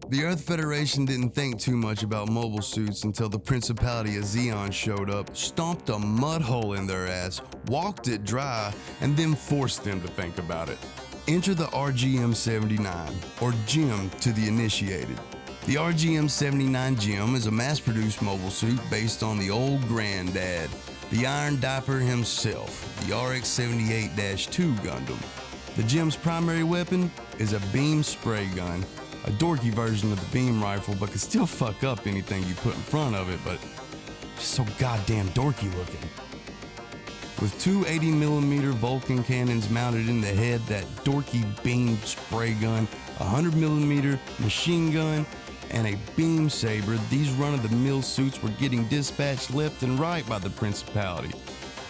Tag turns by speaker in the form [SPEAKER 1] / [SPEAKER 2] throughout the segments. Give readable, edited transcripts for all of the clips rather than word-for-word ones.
[SPEAKER 1] The Earth Federation didn't think too much about mobile suits until the Principality of Zeon showed up, stomped a mud hole in their ass, walked it dry, and then forced them to think about it. Enter the RGM-79, or GEM to the initiated. The RGM-79 GEM is a mass-produced mobile suit based on the old granddad, the Iron Diaper himself, the RX-78-2 Gundam. The GEM's primary weapon is a beam spray gun, a dorky version of the beam rifle, but can still fuck up anything you put in front of it, but just so goddamn dorky looking. With two 80mm Vulcan cannons mounted in the head, that dorky beam spray gun, a 100mm machine gun, and a beam saber, these run-of-the-mill suits were getting dispatched left and right by the Principality.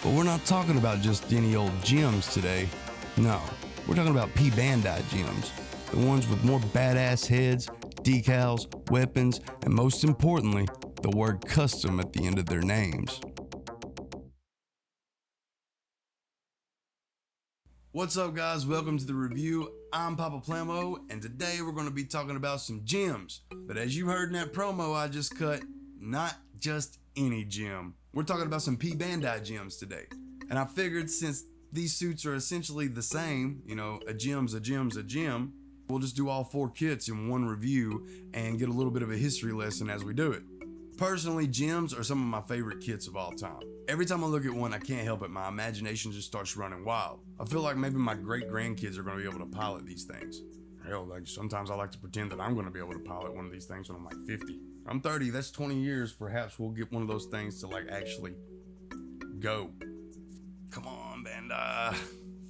[SPEAKER 1] But we're not talking about just any old GEMs today. No, we're talking about P-Bandai GEMs. The ones with more badass heads, decals, weapons, and most importantly, the word custom at the end of their names. What's up guys, welcome to the review. I'm Papa Plamo, and today we're going to be talking about some GEMs. But as you heard in that promo I just cut, not just any GEM. We're talking about some P-Bandai GEMs today. And I figured since these suits are essentially the same, you know, a GEM's a GEM's a GEM, we'll just do all four kits in one review and get a little bit of a history lesson as we do it. Personally, GEMs are some of my favorite kits of all time. Every time I look at one, I can't help it. My imagination just starts running wild. I feel like maybe my great-grandkids are going to be able to pilot these things. Hell, like sometimes I like to pretend that I'm going to be able to pilot one of these things when I'm like 50. I'm 30, that's 20 years. Perhaps we'll get one of those things to like actually go. Come on, Bandai.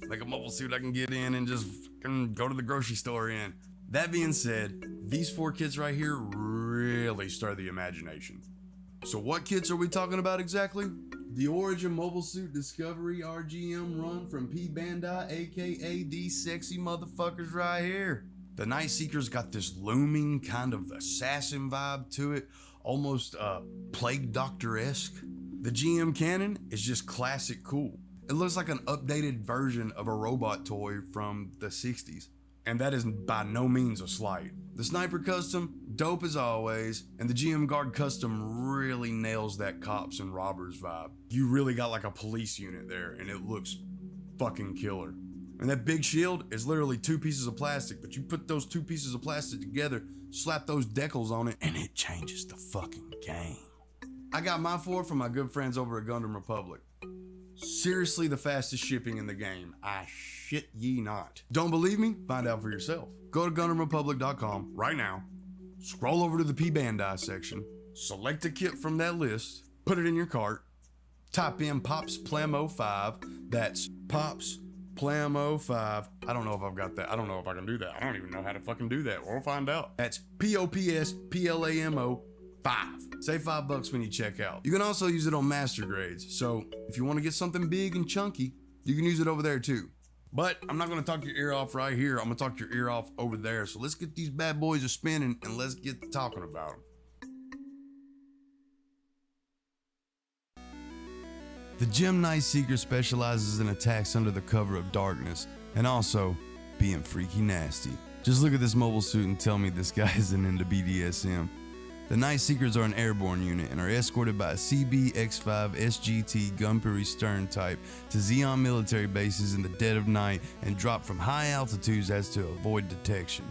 [SPEAKER 1] Like a mobile suit I can get in and just fucking go to the grocery store in. That being said, these four kits right here really stir the imagination. So what kits are we talking about exactly? The Origin Mobile Suit Discovery RGM run from P-Bandai, aka these sexy motherfuckers right here. The Nightseeker's got this looming kind of assassin vibe to it, almost Plague Doctor-esque. The GM cannon is just classic cool. It looks like an updated version of a robot toy from the 60s. And that is by no means a slight. The Sniper Custom, dope as always, and the GM Guard Custom really nails that cops and robbers vibe. You really got like a police unit there, and it looks fucking killer. And that big shield is literally two pieces of plastic, but you put those two pieces of plastic together, slap those decals on it, and it changes the fucking game. I got my four from my good friends over at Gundam Republic. Seriously the fastest shipping in the game. I shit ye not. Don't believe me? Find out for yourself. Go to GundamRepublic.com right now, scroll over to the P-Bandai section, select a kit from that list, put it in your cart, type in Pops Plamo 5, that's Pops Plamo 5. I don't know if I've got that. I don't know if I can do that. I don't even know how to fucking do that. We'll find out. That's POPSPLAMO 5. Save $5 when you check out. You can also use it on master grades, so if you want to get something big and chunky, you can use it over there too. But I'm not going to talk your ear off right here. I'm going to talk your ear off over there. So let's get these bad boys a spinning and let's get to talking about them. The GEM Nightseeker specializes in attacks under the cover of darkness and also being freaky nasty. Just look at this mobile suit and tell me this guy isn't into BDSM. The Nightseekers are an airborne unit and are escorted by a CB-X5 SGT Gunpei Stern type to Zeon military bases in the dead of night and drop from high altitudes as to avoid detection.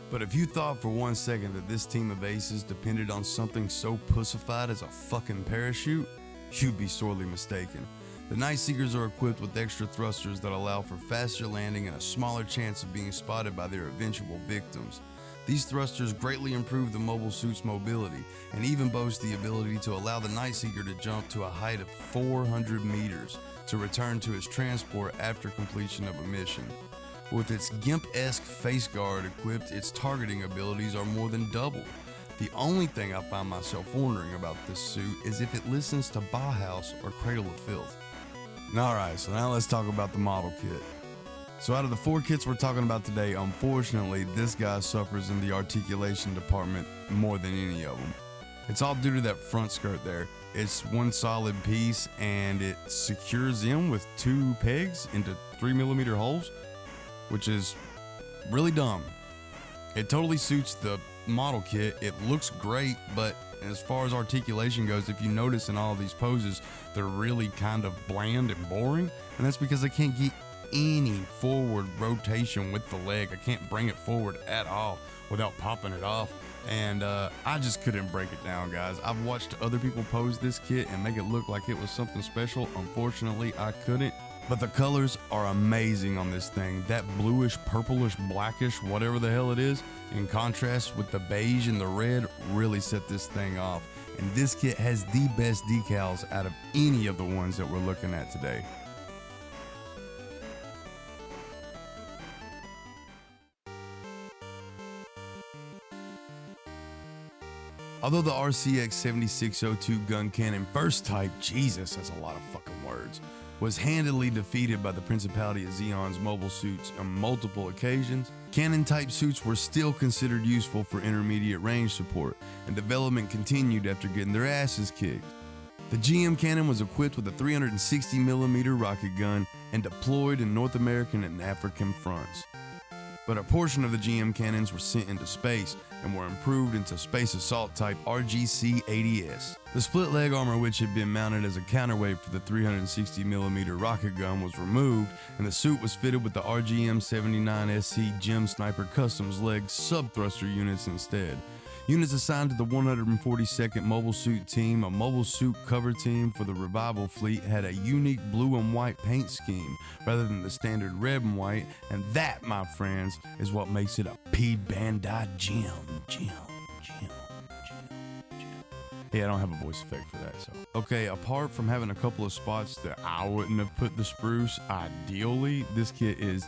[SPEAKER 1] But if you thought for one second that this team of aces depended on something so pussified as a fucking parachute, you'd be sorely mistaken. The Nightseekers are equipped with extra thrusters that allow for faster landing and a smaller chance of being spotted by their eventual victims. These thrusters greatly improve the mobile suit's mobility and even boast the ability to allow the Nightseeker to jump to a height of 400 meters to return to its transport after completion of a mission. With its GIMP-esque face guard equipped, its targeting abilities are more than double. The only thing I find myself wondering about this suit is if it listens to Bauhaus or Cradle of Filth. Alright, so now let's talk about the model kit. So out of the four kits we're talking about today, unfortunately, this guy suffers in the articulation department more than any of them. It's all due to that front skirt there. It's one solid piece and it secures in with two pegs into 3mm holes, which is really dumb. It totally suits the model kit. It looks great, but as far as articulation goes, if you notice in all of these poses, they're really kind of bland and boring, and that's because I can't get any forward rotation with the leg. I can't bring it forward at all without popping it off, and I just couldn't break it down, guys. I've watched other people pose this kit and make it look like it was something special. Unfortunately, I couldn't. But the colors are amazing on this thing. That bluish, purplish, blackish, whatever the hell it is, in contrast with the beige and the red, really set this thing off. And this kit has the best decals out of any of the ones that we're looking at today. Although the RCX 7602 gun cannon first type, Jesus, that's a lot of fucking words, was handily defeated by the Principality of Zeon's mobile suits on multiple occasions, cannon type suits were still considered useful for intermediate range support, and development continued after getting their asses kicked. The GM cannon was equipped with a 360mm rocket gun and deployed in North American and African fronts. But a portion of the GM cannons were sent into space and were improved into Space Assault Type RGC-80S. The split leg armor, which had been mounted as a counterweight for the 360mm rocket gun, was removed, and the suit was fitted with the RGM-79SC GEM Sniper Customs leg sub-thruster units instead. Units assigned to the 142nd Mobile Suit Team, a mobile suit cover team for the Revival Fleet, had a unique blue and white paint scheme rather than the standard red and white, and that, my friends, is what makes it a P-Bandai gem. Yeah, I don't have a voice effect for that, so. Okay, apart from having a couple of spots that I wouldn't have put the spruce, ideally, this kit is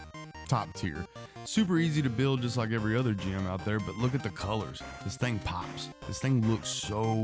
[SPEAKER 1] top tier. Super easy to build just like every other gem out there, but look at the colors. This thing pops. This thing looks so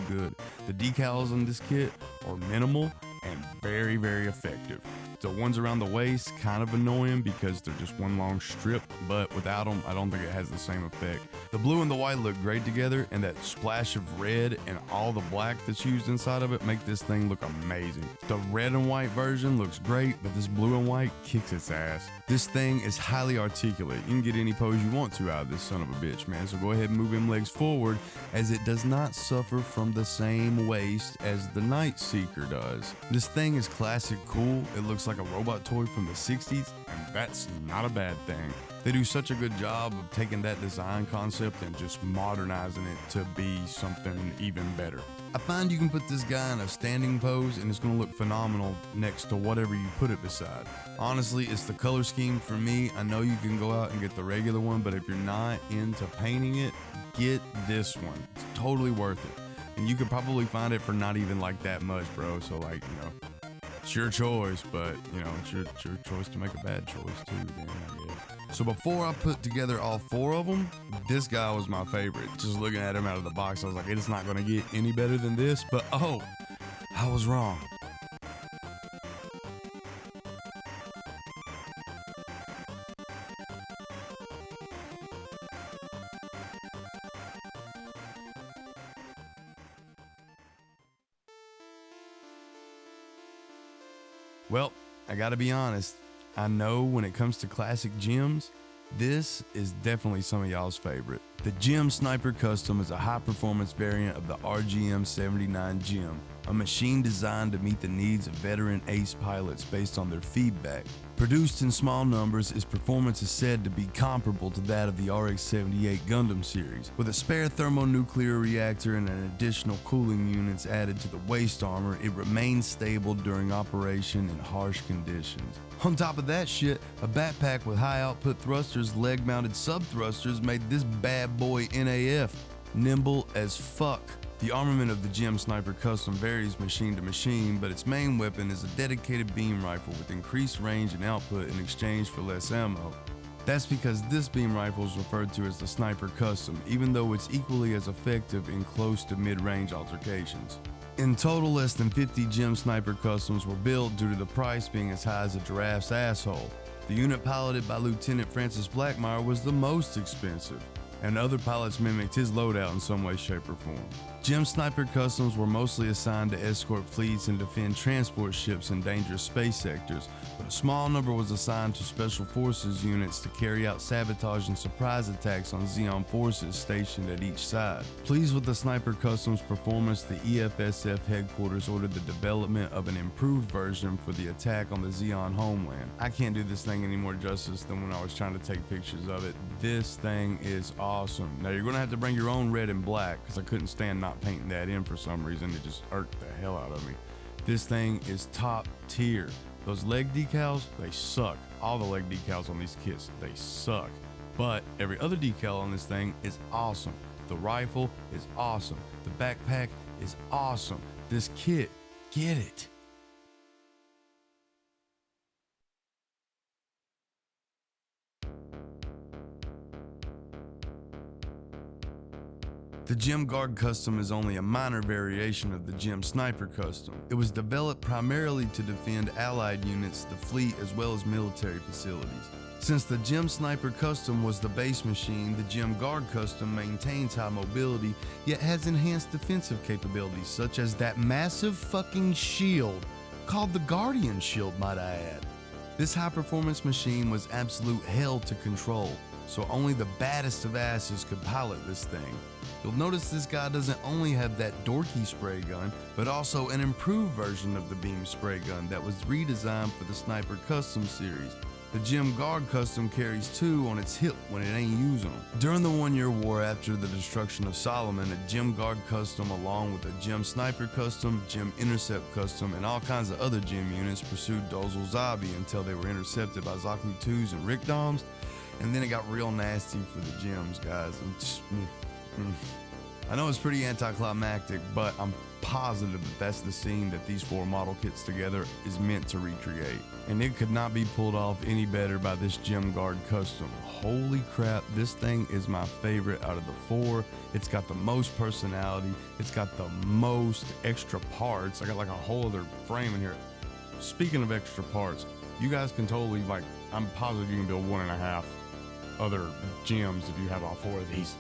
[SPEAKER 1] good. The decals on this kit are minimal and very effective. The ones around the waist, kind of annoying because they're just one long strip, but without them, I don't think it has the same effect. The blue and the white look great together, and that splash of red and all the black that's used inside of it make this thing look amazing. The red and white version looks great, but this blue and white kicks its ass. This thing is highly articulate. You can get any pose you want to out of this son of a bitch, man, so go ahead and move them legs forward, as it does not suffer from the same waist as the Nightseeker does. This thing is classic cool. It looks like a robot toy from the 60s, and that's not a bad thing. They do such a good job of taking that design concept and just modernizing it to be something even better. I find you can put this guy in a standing pose and it's going to look phenomenal next to whatever you put it beside. Honestly, it's the color scheme for me. I know you can go out and get the regular one, but if you're not into painting it, get this one. It's totally worth it. And you could probably find it for not even like that much, bro. So like, you know, it's your choice, but you know, it's your choice to make a bad choice too, then I guess. So before I put together all four of them, this guy was my favorite. Just looking at him out of the box, I was like, it's not gonna get any better than this, but oh, I was wrong. Well, I gotta be honest, I know when it comes to classic gems, this is definitely some of y'all's favorite. The GEM Sniper Custom is a high-performance variant of the RGM-79 GEM, a machine designed to meet the needs of veteran ace pilots based on their feedback. Produced in small numbers, its performance is said to be comparable to that of the RX-78 Gundam series. With a spare thermonuclear reactor and an additional cooling units added to the waist armor, it remains stable during operation in harsh conditions. On top of that shit, a backpack with high output thrusters, leg-mounted sub-thrusters made this bad boy NAF nimble as fuck. The armament of the GEM Sniper Custom varies machine to machine, but its main weapon is a dedicated beam rifle with increased range and output in exchange for less ammo. That's because this beam rifle is referred to as the Sniper Custom, even though it's equally as effective in close to mid-range altercations. In total, less than 50 GEM Sniper Customs were built due to the price being as high as a giraffe's asshole. The unit piloted by Lieutenant Francis Blackmire was the most expensive. and other pilots mimicked his loadout in some way, shape, or form. Gem Sniper Customs were mostly assigned to escort fleets and defend transport ships in dangerous space sectors, but a small number was assigned to Special Forces units to carry out sabotage and surprise attacks on Zeon forces stationed at each side. Pleased with the Sniper Customs performance, the EFSF headquarters ordered the development of an improved version for the attack on the Zeon homeland. I can't do this thing any more justice than when I was trying to take pictures of it. This thing is awesome. Now you're going to have to bring your own red and black because I couldn't stand not painting that in for some reason. It just irked the hell out of me. This thing is top tier. Those leg decals, they suck. All the leg decals on these kits, they suck. But every other decal on this thing is awesome. The rifle is awesome. The backpack is awesome. This kit, get it. The Gem Guard Custom is only a minor variation of the Gem Sniper Custom. It was developed primarily to defend allied units, the fleet, as well as military facilities. Since the Gem Sniper Custom was the base machine, the Gem Guard Custom maintains high mobility, yet has enhanced defensive capabilities, such as that massive fucking shield, called the Guardian Shield, might I add. This high-performance machine was absolute hell to control, so only the baddest of asses could pilot this thing. You'll notice this guy doesn't only have that dorky spray gun, but also an improved version of the beam spray gun that was redesigned for the Sniper Custom series. The Gem Guard Custom carries two on its hip when it ain't using them. During the 1 year war after the destruction of Solomon, a Gem Guard Custom along with a Gem Sniper Custom, Gem Intercept Custom, and all kinds of other Gem units pursued Dozel Zabi until they were intercepted by Zaku 2s and Rickdoms, and then it got real nasty for the Gems, guys. I know it's pretty anticlimactic, but I'm positive that that's the scene that these four model kits together is meant to recreate. And it could not be pulled off any better by this Gem Guard Custom. Holy crap, this thing is my favorite out of the four. It's got the most personality. It's got the most extra parts. I got like a whole other frame in here. Speaking of extra parts, you guys can totally, I'm positive you can build 1.5 other gems if you have all four of these.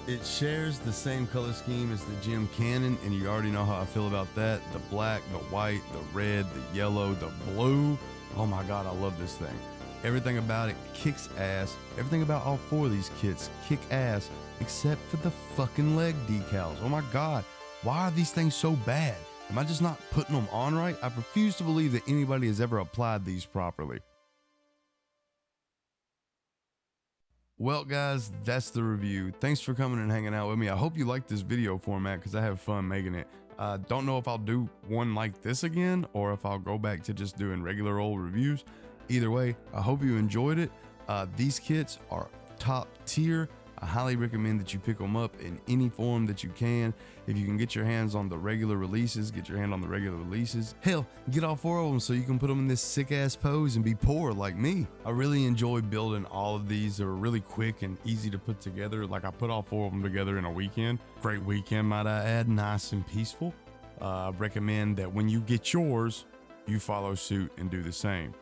[SPEAKER 1] It shares the same color scheme as the Gem Cannon, and you already know how I feel about that. The black, the white, the red, the yellow, the blue. Oh my God, I love this thing. Everything about it kicks ass. Everything about all four of these kits kick ass, except for the fucking leg decals. Oh my God, why are these things so bad? Am I just not putting them on right? I refuse to believe that anybody has ever applied these properly. Well guys, that's the review. Thanks for coming and hanging out with me. I hope you like this video format because I have fun making it. Don't know if I'll do one like this again or if I'll go back to just doing regular old reviews. Either way, I hope you enjoyed it. These kits are top tier. I highly recommend that you pick them up in any form that you can. If you can get your hands on the regular releases, get your hand on the regular releases. Hell, get all four of them so you can put them in this sick ass pose and be poor like me. I really enjoy building all of these. They're really quick and easy to put together. Like I put all four of them together in a weekend. Great weekend, might I add, nice and peaceful. I recommend that when you get yours, you follow suit and do the same.